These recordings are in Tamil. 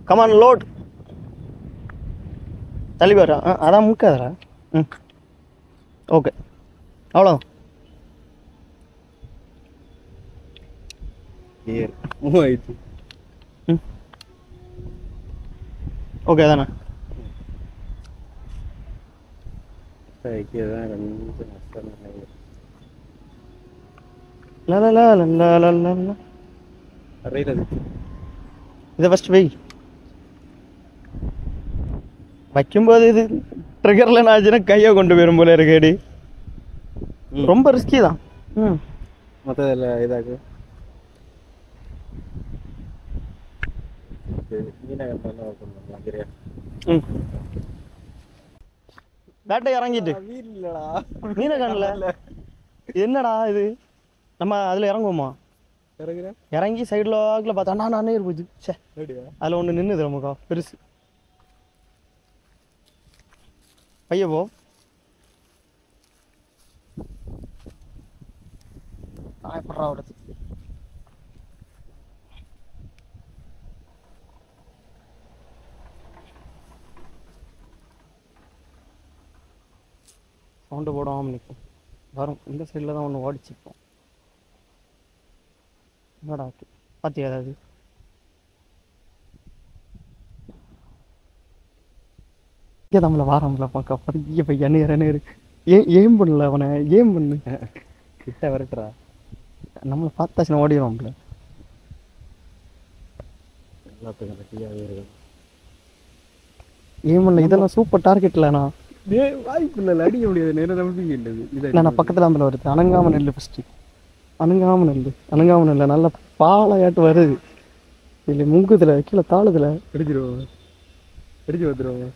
Come on load. தள்ளி பாரு. அதான் முக்காதரா. ம் ஓகே அவ்வளோ. ம் ஓகே தானே. இதை ஃபஸ்ட் வை. வைக்கும்போது இது ட்ரிகரில் நான் ஆச்சுன்னா கையை கொண்டு போயிடும் போல இருக்கேடி. ரொம்ப ரிஸ்கி தான். ம் மொத்தத்தில் இதாக்கு ம் பேட்டை இறங்கிட்டு மீனை காணல. என்னடா இது, நம்ம அதில் இறங்குவோமா? இறங்கி சைடில் வாக்கில் பார்த்தா நானே போச்சு. சே அதில் ஒன்று நின்றுது நமக்கா பெருசு. பைய போ. எப்படா வருது? சவுண்டு போடாமல் நிற்கும். வரும் இந்த சைடில் தான் ஒன்று ஓடிச்சுப்போம். என்னடா பார்த்தியா ஏதாவது? இங்கே நம்மளை வாரம்ல பார்க்க பெரிய பையன் நேரு. ஏம் பண்ணல அவனை, ஏம் பண்ணு கிட்ட வரட்டுறா. நம்மளை பார்த்தாச்சுன்னா ஓடிடுவான்ல. ஏம் பண்ணல. இதெல்லாம் சூப்பர் டார்கெட்லண்ணா. வாய்ப்பு இல்லை, அடிக்க முடியாது. நேரம் நம்பிக்கை இல்லை. நான் பக்கத்தில் அந்த வருது. அணங்காமல் நெல் ஃபஸ்ட்டு. அணங்காமல் இல்லை, நல்ல பாலையாட்டு வருது. இல்லை முங்குதில் கீழே தாளுதில் அடிச்சிருவோம், அடிச்சு வந்துடுவோம்.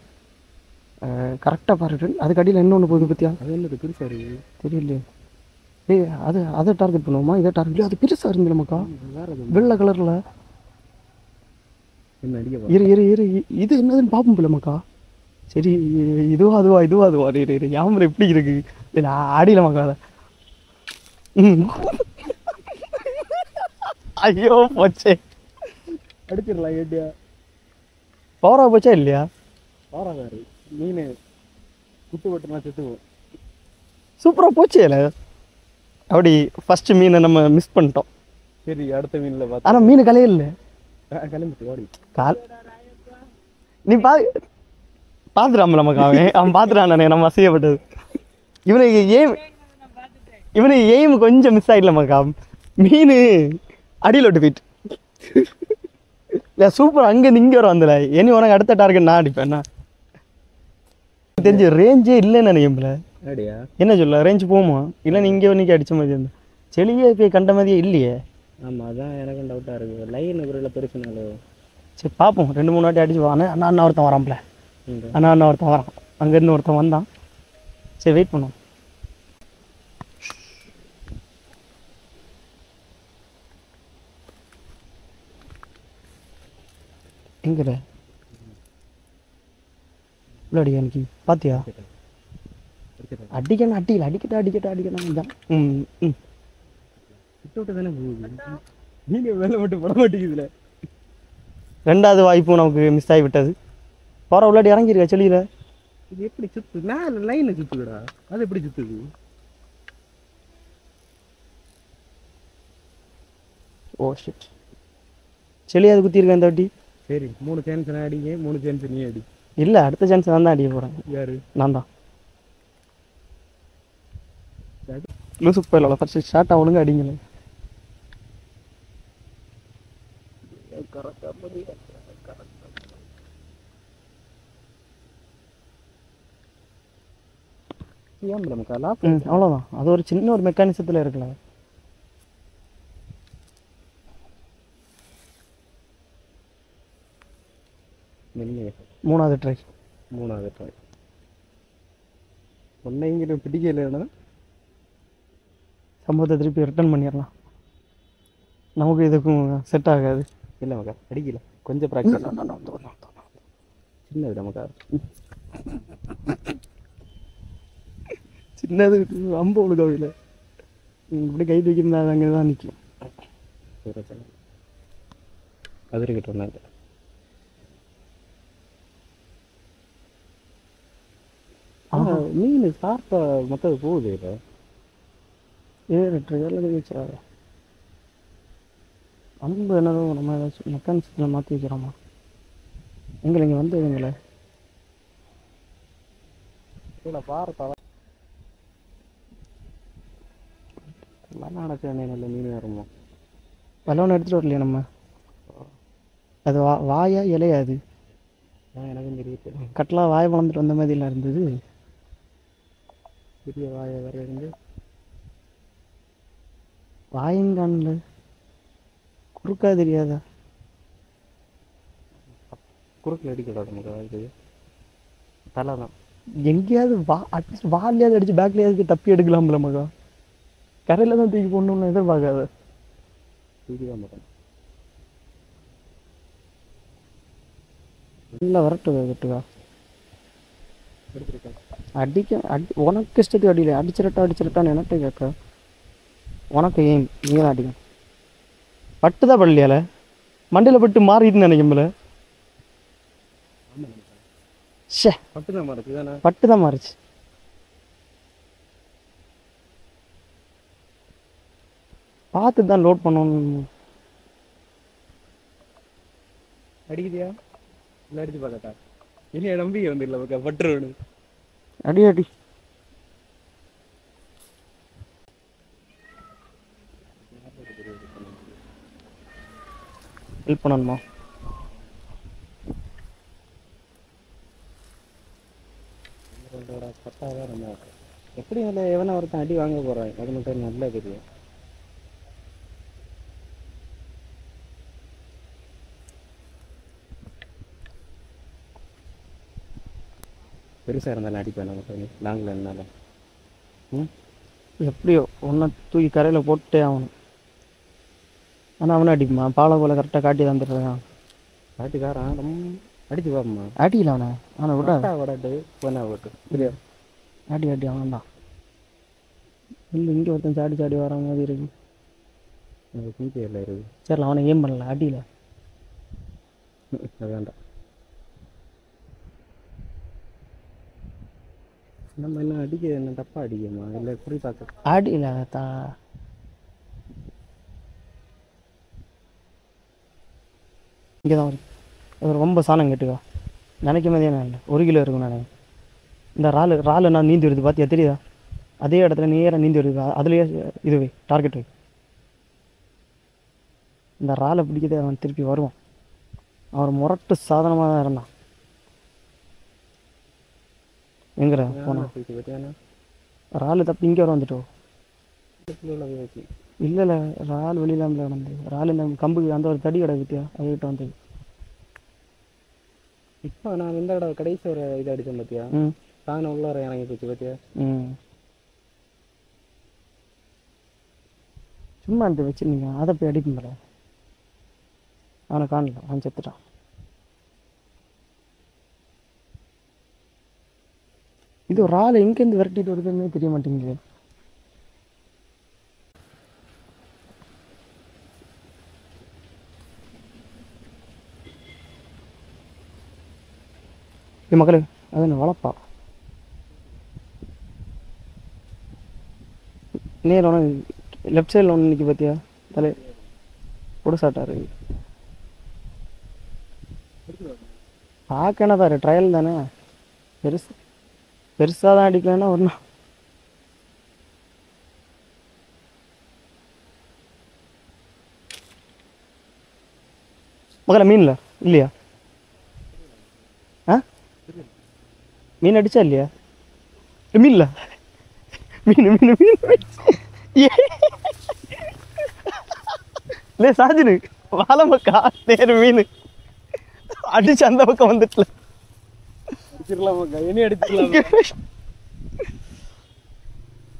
கரெக்டாக பாருட்டு. அதுக்கு அடியில் இன்னொன்று போகுது பற்றியா? அது என்னது பெருசாக இருக்குது தெரியலையே. ஏய் அதை டார்கெட் பண்ணுவோமா? இதை டார்கெட். அது பெருசாக இருந்து நமக்கா வெள்ளை கலரில். என்ன அடிக்க இரு இது என்னதுன்னு பார்ப்போம் பிள்ளைமாக்கா. சரி இதுவா இரு யாமரை எப்படி இருக்கு? இல்லை ஆடியில மக்கா அதை. ம் ஐயோ போச்சே. அடிச்சிடலாம் கேட்டியா? பவரா போச்சா இல்லையா? பாராதாரு மீன் குத்து போட்டுனா செத்துவோம். சூப்பராக போச்சு. இல்லை அப்படி ஃபஸ்ட்டு மீனை நம்ம மிஸ் பண்ணிட்டோம். சரி அடுத்த மீனில் பார்த்தா. ஆனால் மீன் கலையில்லை. கிளம்பிட்டு ஓடி கால் நீ பார்த்துடாம நமக்கு. அவன் பார்த்துட்டானே நம்ம அசையப்பட்டது. இவனுக்கு எய்ம் கொஞ்சம் மிஸ் ஆகிடல மக்கா. மீன் அடியில் விட்டு போயிட்டு இல்லை சூப்பர். அங்கேருந்து இங்கே வரும் வந்தல. இனி உனக்கு அடுத்த டார்கெட் நான் அடிப்பேன். என்ன தெரிஞ்சு ரேஞ்சே இல்லைன்னு நினைக்கல. அப்படியா? என்ன சொல்ல, ரேஞ்ச் போகுமா? இல்லை நீ இங்கே இன்னைக்கு அடித்த மாதிரி இருந்தேன். செளியே போய் கண்ட மாதிரியே இல்லையே. ஆமாம், அதான் எனக்கும் டவுட்டாக இருக்குது. லைன் இவரில் பெருசுனால. சரி பார்ப்போம். 2-3 வாட்டி அடிச்சு வானே. அண்ணா ஒருத்தன் வரான்ல. அண்ணா ஒருத்தன் வரான். அங்கேருந்து ஒருத்தன் வந்தான். சரி வெயிட் பண்ணுவோம். எங்கட இவ்வளோ அடிக்க எனக்கு பார்த்தியா? அடிக்கணும் அடிக்கணும் தான். விட்டு தானே போகுது. நீங்கள் வேலை மட்டும் பட மாட்டேங்குதுல. ரெண்டாவது வாய்ப்பும் நமக்கு மிஸ் ஆகி விட்டது. போகிற உள்ளாடி இறங்கிருக்கா செளியில். இது எப்படி சுத்து? மேலே லைனை சுற்றுக்கடா. அது எப்படி சுற்றுது? Oh shit. செளி அது குத்திருக்கேன் இந்த வாட்டி. சரி 3 சான்ஸ் நான் அடிங்க, 3 சான்ஸ் நீ அடி. இல்லை அடுத்த சான்ஸ் நான் தான் அடிக்க போகிறேன். யாரு? நான் தான். லூசு போயிடலாம். ஃபர்ஸ்ட் ஷார்ட்டாக ஒழுங்கு அடிங்களேன். அவ்வளோதான். அது ஒரு சின்ன ஒரு மெக்கானிசத்தில் இருக்கலாம். மூணாவது ட்ரை. ஒன்றை இங்கிட்ட பிடிக்கலைன்னா சம்பவத்தை திருப்பி ரிட்டர்ன் பண்ணிடலாம். நமக்கு இதுக்கும் செட் ஆகாது. இல்லை மக்கா அடிக்கல. கொஞ்சம் ப்ராக்டிஸ். சின்னது நமக்கா. சின்னது அம்பு ஒழுகாவில் இப்படி கை தூக்கியிருந்தா அங்கே தான் நிற்கும். அது இருக்கட்டும். மீன் சாப்பிட்டா மொத்தம் போகுது இல்லை வச்சா அன்பு என்னதோ நம்ம ஏதாச்சும் மெக்கானிக்ஸில் மாற்றி வைக்கிறோமா எங்களை இங்கே வந்து எங்களை இல்லை பாறை மண்ணாட நல்ல மீன் வருமா பலவனை எடுத்துகிட்டு வரலையா நம்ம அது வாயா இலையா அது எனக்கும் தெரியுது கட்டலாக வாயை வளர்ந்துட்டு வந்த மாதிரிலாம் இருந்தது பெரிய வாயை வேற இருந்து வாயங்கானில் குறுக்கா தெரியாதா குறுக்கில் அடிக்கூடாது நமக்கு இது தலை தான் எங்கேயாவது அட்லீஸ்ட் வாலையாவது அடிச்சு பேக்லையாவது தப்பி எடுக்கலாம்ல மகா கரையில் தான் தூக்கி போடணும்னு எதிர்பார்க்காத தூக்கி தான் மாட்டேன் நல்லா கட்டுக்கா உனக்கு இஷ்டத்துக்கு அடியில அடிச்சிரட்டான்னு என்னட்ட கேட்க உனக்கு ஏன் நீ தான் அடிக்கும் பட்டு தான் படலையால மண்டையில் பட்டு மாறிட்டுன்னு நினைக்கும்போல பட்டு தான் மாறிச்சு பார்த்து தான் லோட் பண்ணணும் அடிக்குதியா இல்லை அடிச்சு பார்க்கட்டா இனி நம்பிக்கை வந்துடல பட்டுருவனு அடி அடி ஹெல்ப் பண்ணணுமா பட்டாதான் நம்ம எப்படி அதில் எவனை ஒருத்தன் அடி வாங்க போகிறான் அது மட்டும் நல்லா தெரியும் பெருசாக இருந்தாலும் அடிப்பேன் நமக்கு லாங்கில் இருந்தாலும் எப்படியோ ஒன்றை தூக்கி கரையில் போட்டே ஆகணும் ஆனால் அவனை அடிப்புமா பாலை போல கரெக்டாக காட்டி தந்துடுறான் காட்டுக்காரன் ரொம்ப அடிச்சு பாப்பம்மா அடிக்கல அவனை விடாட்டு போனா விட்டு சரியா அடி அவன் தான் இல்லை இங்கே ஒருத்தன் சாடி வர மாதிரி இருக்கு பிபிஎல்ல இருக்கு சரில அவனை ஏம் பண்ணல அடியில் அது வேண்டாம் நம்ம என்ன அடிக்க என்ன தப்பா அடிக்கமா இல்லை குறி பார்க்க அடியில் தா இங்கே தான் வருது அது ரொம்ப சாணம் கேட்டுக்கா நினைக்கும் போதே நான் இல்லை 1 கிலோ இருக்கும் நான் இந்த இறாலு நான் நீந்தி வருது பார்த்தியா தெரியுதா அதே இடத்துல நேராக நீந்தி வருது அதுலேயே இதுவே டார்கெட் வை இந்த இறாலை பிடிக்கதே அவன் திருப்பி வருவான் அவர் முரட்டு சாதனமாக தான் இருந்தான் எங்கடா போனான் இறாலு தப்பி இங்கே வர வந்துட்டோம் இல்லை இறால் வெளியிலாமல் வந்து இறால் இந்த கம்புக்கு அந்த ஒரு தடி கடை வித்தியா அதுக்கிட்ட வந்தது இப்போ நான் இந்த கடை கடைசி ஒரு இது அடித்தேன் பார்த்தியா தானே உள்ளார இறங்கி போச்சு பார்த்தியா சும்மா எடுத்து வச்சுருந்தீங்க அதை போய் அடிப்பேன் அவனை காணல அவன் செத்துட்டான் இது ஒரு ஆள் எங்கேருந்து விரட்டிட்டு வருதுன்னே தெரிய மாட்டேங்குது மக்களே அது என்ன வளர்ப்பா நேரம் ஒன்று லெஃப்ட் சைடில் ஒன்று நிற்கி பார்த்தியா தலை கூட சாட்டாரு பார்க்கணும் பாரு ட்ரையல் தானே பெருசாக தான் அடிக்கலன்னா ஒன்றும் மகள மீன்ல இல்லையா ஆ மீன் அடிச்சா இல்லையா மீன்ல மீன் இல்லை சாஜினு வாழை மக்கா நேரு மீன் அடிச்சு அந்த பக்கம் வந்துட்டல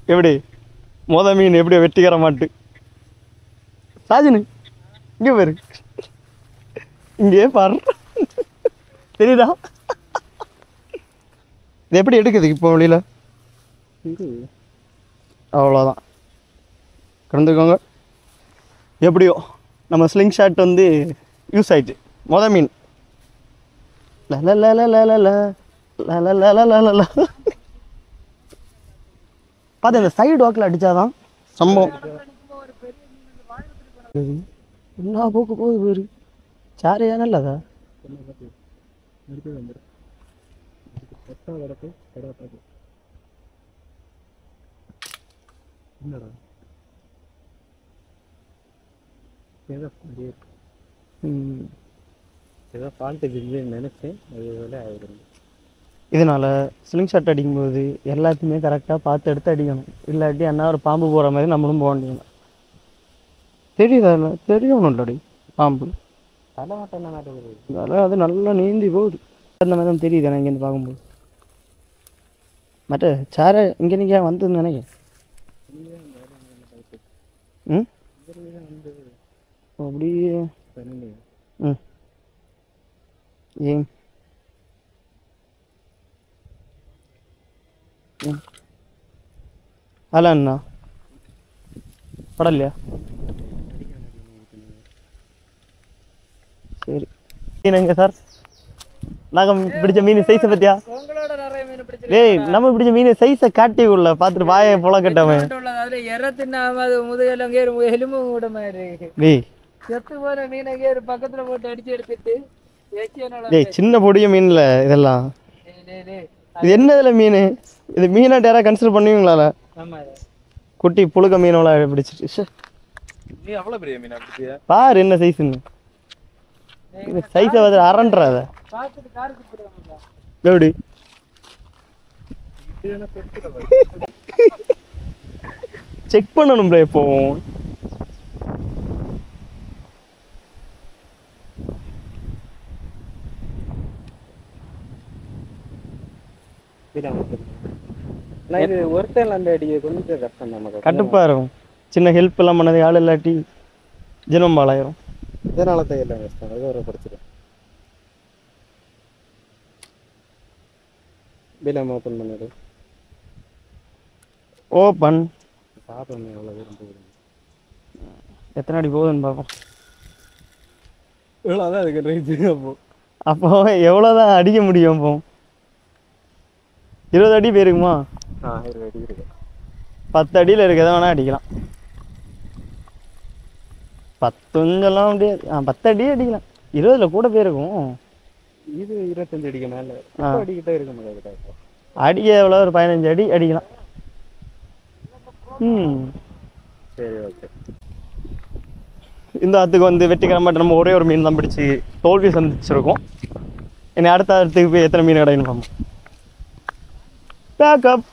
எப்படி மீன் எப்படி வெட்டிக்கிற மாட்டு சாஜினு இங்கே பாரு இங்கே பாரு தெரியுதா இது எப்படி எடுக்குது இப்போ வெளியில அவ்வளோதான் கிடந்துக்கோங்க எப்படியோ நம்ம ஸ்லிங் ஷாட் வந்து யூஸ் ஆயிடுச்சு மீன் பார்த்து இந்த சைடு வாக்கில் அடித்தாதான் சம்பவம். என்ன போக்கு போகுது பேரு சாரையா நல்லதா ஏதோ ஃபால்ட்டு நினைச்சேன் அது வேலை ஆகிடும். இதனால் ஸ்லிங் ஷாட் அடிக்கும்போது எல்லாத்தையுமே கரெக்டாக பார்த்து எடுத்து அடிக்கணும். இல்லாட்டி என்ன ஒரு பாம்பு போகிற மாதிரி நம்மளும் போக வேண்டியது. தெரியுதா இல்லை தெரியணும்லடி பாம்பு தலைமாட்டம் தான் நாட்டுது. அதனால் அது நல்லா நீந்தி போகுது. அந்த மாதிரி தான் தெரியுது நான் இங்கேருந்து பார்க்கும்போது. மற்ற சாரை இங்கே நீங்கள் வந்ததுன்னு நினைக்கிறேன். ம் அப்படியே ம் ஏன் ಅಲ್ಲ ಅಣ್ಣ ಪಡಲ್ಯಾ சரி என்னங்க சார் நாங்கள் பிடிச்ச மீன் சைஸை பத்தியா ஏய் நம்ம பிடிச்ச மீன் சைஸை காட்டி உள்ள பார்த்துட்டு வாயை புல கட்டவன் ஏய் சின்ன பொடிய மீன்ல இதெல்லாம் இது என்ன இதுல மீன் இது மீனா டேரா கன்சிடர் பண்ணுவீங்களா குட்டி புழுக்க மீனோட பிடிச்சிட்டு பாரு என்ன சைஸ்ன்னு சைஸை வந்து அரண்றாத எப்படி செக் பண்ணணும் ப்ரோ இப்போ ஒருத்தர் அந்த அடிக்க கொஞ்சம் கஷ்டம் நமக்கு கட்டுப்பா இருக்கும். சின்ன ஹெல்ப் எல்லாம் பண்ணது ஆள் இல்லாட்டி ஜென்மம் பாலாயிரும். இதனால தான் எல்லாம் கஷ்டம். அது ஒரு பிரச்சனை. பிலம் ஓப்பன் பண்ணது ஓப்பன் சாப்பிடணும். எவ்வளோ தூரம் போகுது எத்தனை அடி போகுதுன்னு பார்ப்போம். இவ்வளோதான் அதுக்கு ரைஸ். அப்போ எவ்வளோதான் அடிக்க முடியும்? அப்போ 20 அடி போயிருக்குமா? 20 அடி இருக்கு. 10 அடியில் இருக்கிறத வேணால் அடிக்கலாம். 10 முடியாது. 10 அடி அடிக்கலாம். 20ல் கூட போயிருக்கும். இது 25 அடிக்க மேலே அடிக்கிட்டே இருக்க முடியாது. அடிக்க எவ்வளோ ஒரு 15 அடி அடிக்கலாம். சரி ஓகே. இந்த ஆத்துக்கு வந்து வெற்றிகரமாக நம்ம ஒரே ஒரு மீன் தான் பிடிச்சி தோல்வி சந்திச்சிருக்கோம். இனி அடுத்த ஆத்துக்கு போய் எத்தனை மீன் கிடைக்கணும் பேக்கப்.